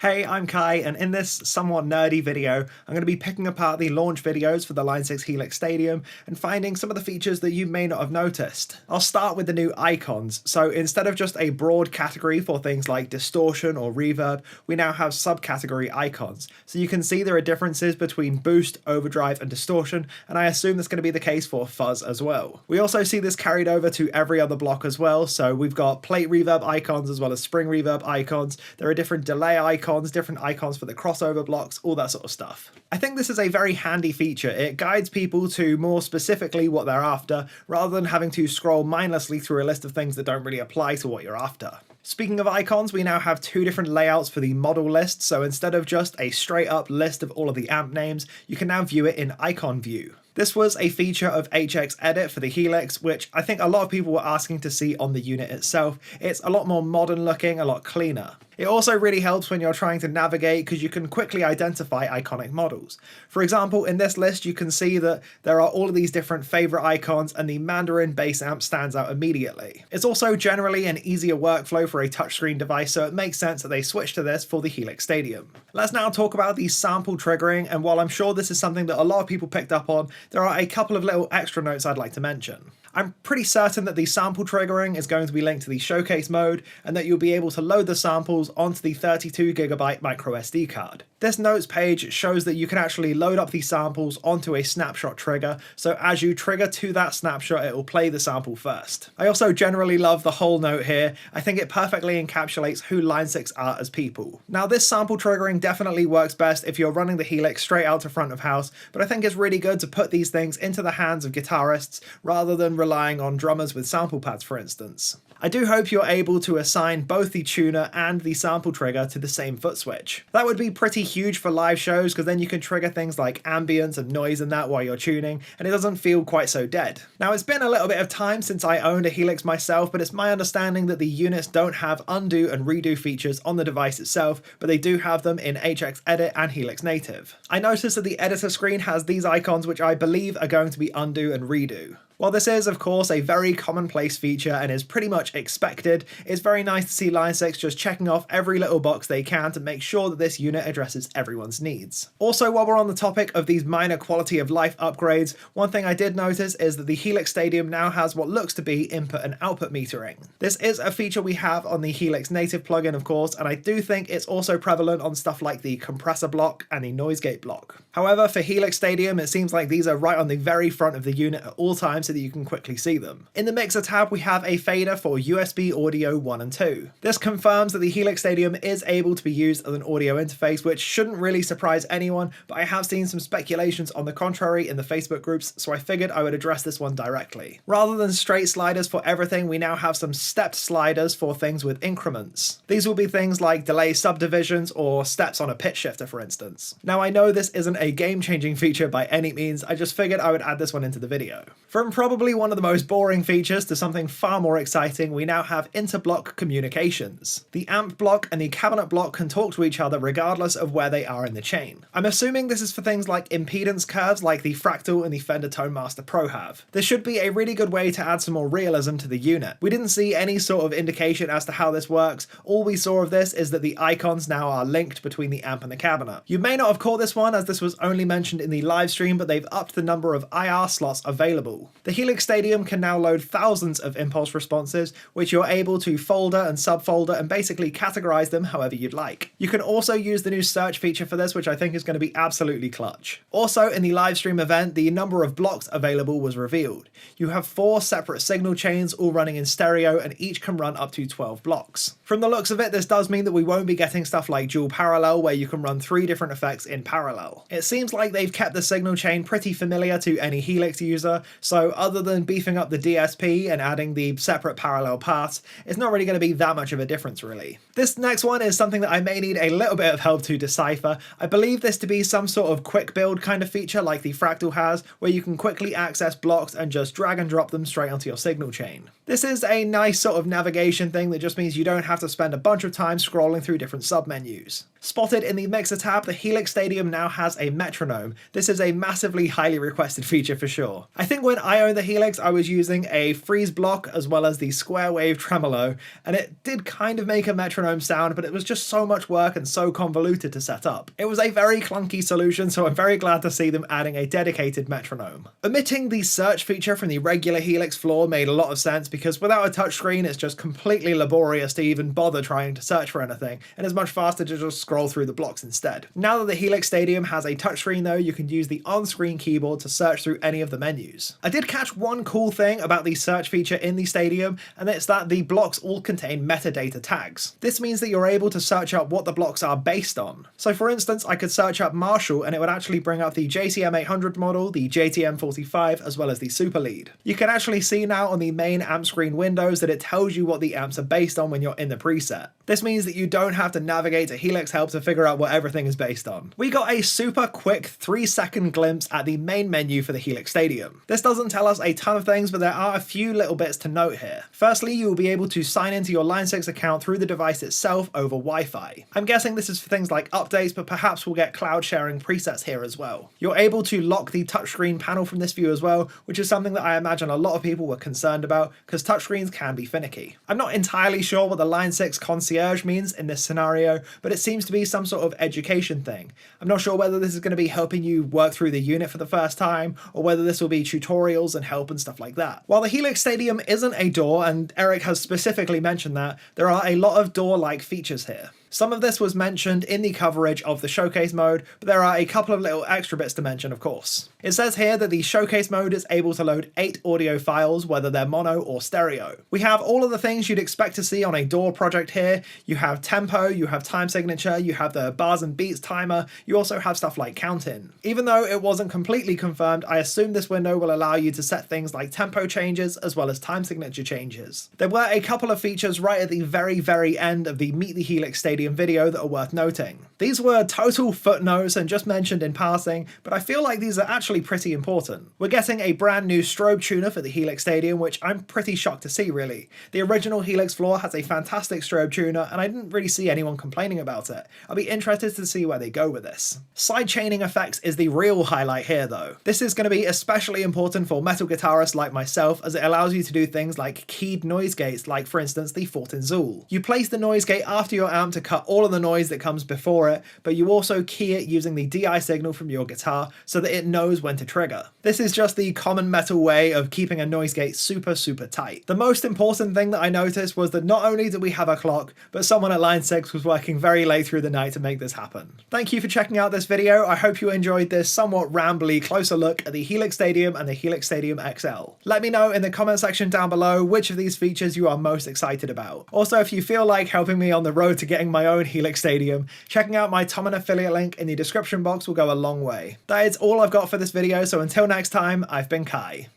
Hey, I'm Kai, and in this somewhat nerdy video, I'm going to be picking apart the launch videos for the Line 6 Helix Stadium and finding some of the features that you may not have noticed. I'll start with the new icons. So instead of just a broad category for things like distortion or reverb, we now have subcategory icons. So you can see there are differences between boost, overdrive, and distortion, and I assume that's going to be the case for fuzz as well. We also see this carried over to every other block as well. So we've got plate reverb icons as well as spring reverb icons. There are different delay icons, different icons for the crossover blocks, all that sort of stuff. I think this is a very handy feature. It guides people to more specifically what they're after, rather than having to scroll mindlessly through a list of things that don't really apply to what you're after. Speaking of icons, we now have two different layouts for the model list, so instead of just a straight up list of all of the amp names, you can now view it in icon view. This was a feature of HX Edit for the Helix, which I think a lot of people were asking to see on the unit itself. It's a lot more modern looking, a lot cleaner. It also really helps when you're trying to navigate because you can quickly identify iconic models. For example, in this list you can see that there are all of these different favorite icons and the Mandarin bass amp stands out immediately. It's also generally an easier workflow for a touchscreen device, so it makes sense that they switched to this for the Helix Stadium. Let's now talk about the sample triggering, and while I'm sure this is something that a lot of people picked up on, there are a couple of little extra notes I'd like to mention. I'm pretty certain that the sample triggering is going to be linked to the showcase mode and that you'll be able to load the samples onto the 32GB micro SD card. This notes page shows that you can actually load up these samples onto a snapshot trigger, so as you trigger to that snapshot it will play the sample first. I also generally love the whole note here. I think it perfectly encapsulates who Line 6 are as people. Now this sample triggering definitely works best if you're running the Helix straight out to front of house, but I think it's really good to put these things into the hands of guitarists rather than relying on drummers with sample pads, for instance. I do hope you're able to assign both the tuner and the sample trigger to the same foot switch. That would be pretty huge for live shows because then you can trigger things like ambience and noise and that while you're tuning, and it doesn't feel quite so dead. Now it's been a little bit of time since I owned a Helix myself, but it's my understanding that the units don't have undo and redo features on the device itself, but they do have them in HX Edit and Helix Native. I noticed that the editor screen has these icons which I believe are going to be undo and redo. While this is, of course, a very commonplace feature and is pretty much expected, it's very nice to see Line 6 just checking off every little box they can to make sure that this unit addresses everyone's needs. Also, while we're on the topic of these minor quality of life upgrades, one thing I did notice is that the Helix Stadium now has what looks to be input and output metering. This is a feature we have on the Helix native plugin, of course, and I do think it's also prevalent on stuff like the compressor block and the noise gate block. However, for Helix Stadium, it seems like these are right on the very front of the unit at all times so that you can quickly see them. In the mixer tab, we have a fader for USB audio 1 and 2. This confirms that the Helix Stadium is able to be used as an audio interface, which shouldn't really surprise anyone, but I have seen some speculations on the contrary in the Facebook groups, so I figured I would address this one directly. Rather than straight sliders for everything, we now have some stepped sliders for things with increments. These will be things like delay subdivisions or steps on a pitch shifter, for instance. Now I know this isn't a game-changing feature by any means, I just figured I would add this one into the video. From probably one of the most boring features to something far more exciting, we now have inter-block communications. The amp block and the cabinet block can talk to each other regardless of where they are in the chain. I'm assuming this is for things like impedance curves like the Fractal and the Fender Tone Master Pro have. This should be a really good way to add some more realism to the unit. We didn't see any sort of indication as to how this works. All we saw of this is that the icons now are linked between the amp and the cabinet. You may not have caught this one as this was only mentioned in the live stream, but they've upped the number of IR slots available. The Helix Stadium can now load thousands of impulse responses, which you're able to folder and subfolder and basically categorize them however you'd like. You can also use the new search feature for this, which I think is going to be absolutely clutch. Also, in the live stream event, the number of blocks available was revealed. You have 4 separate signal chains all running in stereo, and each can run up to 12 blocks. From the looks of it, this does mean that we won't be getting stuff like dual parallel, where you can run 3 different effects in parallel. It seems like they've kept the signal chain pretty familiar to any Helix user, so other than beefing up the DSP and adding the separate parallel paths, it's not really going to be that much of a difference really. This next one is something that I may need a little bit of help to decipher. I believe this to be some sort of quick build kind of feature like the Fractal has, where you can quickly access blocks and just drag and drop them straight onto your signal chain. This is a nice sort of navigation thing that just means you don't have to spend a bunch of time scrolling through different submenus. Spotted in the mixer tab, the Helix Stadium now has a metronome. This is a massively highly requested feature for sure. I think when I owned the Helix, I was using a freeze block as well as the square wave tremolo, and it did kind of make a metronome sound, but it was just so much work and so convoluted to set up. It was a very clunky solution, so I'm very glad to see them adding a dedicated metronome. Omitting the search feature from the regular Helix floor made a lot of sense, because without a touchscreen, it's just completely laborious to even bother trying to search for anything, and it's much faster to just scroll through the blocks instead. Now that the Helix Stadium has a touchscreen though, you can use the on-screen keyboard to search through any of the menus. I did catch one cool thing about the search feature in the Stadium, and it's that the blocks all contain metadata tags. This means that you're able to search up what the blocks are based on. So for instance, I could search up Marshall and it would actually bring up the JTM 800 model, the JTM 45, as well as the Super Lead. You can actually see now on the main amp screen windows that it tells you what the amps are based on when you're in the preset. This means that you don't have to navigate to Helix Help to figure out what everything is based on. We got a super quick 3-second glimpse at the main menu for the Helix Stadium. This doesn't tell us a ton of things, but there are a few little bits to note here. Firstly, you will be able to sign into your Line 6 account through the device itself over Wi-Fi. I'm guessing this is for things like updates, but perhaps we'll get cloud sharing presets here as well. You're able to lock the touchscreen panel from this view as well, which is something that I imagine a lot of people were concerned about, because touchscreens can be finicky. I'm not entirely sure what the Line 6 concierge means in this scenario, but it seems to be some sort of education thing. I'm not sure whether this is going to be helping you work through the unit for the first time, or whether this will be tutorials and help and stuff like that. While the Helix Stadium isn't a door, and Eric has specifically mentioned that, there are a lot of door-like features here. Some of this was mentioned in the coverage of the showcase mode, but there are a couple of little extra bits to mention, of course. It says here that the showcase mode is able to load 8 audio files, whether they're mono or stereo. We have all of the things you'd expect to see on a DAW project here. You have tempo, you have time signature, you have the bars and beats timer, you also have stuff like count-in. Even though it wasn't completely confirmed, I assume this window will allow you to set things like tempo changes as well as time signature changes. There were a couple of features right at the very end of the Meet the Helix Stadium video that are worth noting. These were total footnotes and just mentioned in passing, but I feel like these are actually pretty important. We're getting a brand new strobe tuner for the Helix Stadium, which I'm pretty shocked to see really. The original Helix floor has a fantastic strobe tuner and I didn't really see anyone complaining about it. I'll be interested to see where they go with this. Sidechaining effects is the real highlight here though. This is going to be especially important for metal guitarists like myself, as it allows you to do things like keyed noise gates, like for instance the Fortin Zool. You place the noise gate after your amp to cut all of the noise that comes before it, but you also key it using the DI signal from your guitar so that it knows when to trigger. This is just the common metal way of keeping a noise gate super tight. The most important thing that I noticed was that not only did we have a clock, but someone at Line 6 was working very late through the night to make this happen. Thank you for checking out this video. I hope you enjoyed this somewhat rambly closer look at the Helix Stadium and the Helix Stadium XL. Let me know in the comment section down below which of these features you are most excited about. Also, if you feel like helping me on the road to getting my own Helix Stadium, checking out my Tom and affiliate link in the description box will go a long way. That is all I've got for this video, so until next time, I've been Kai.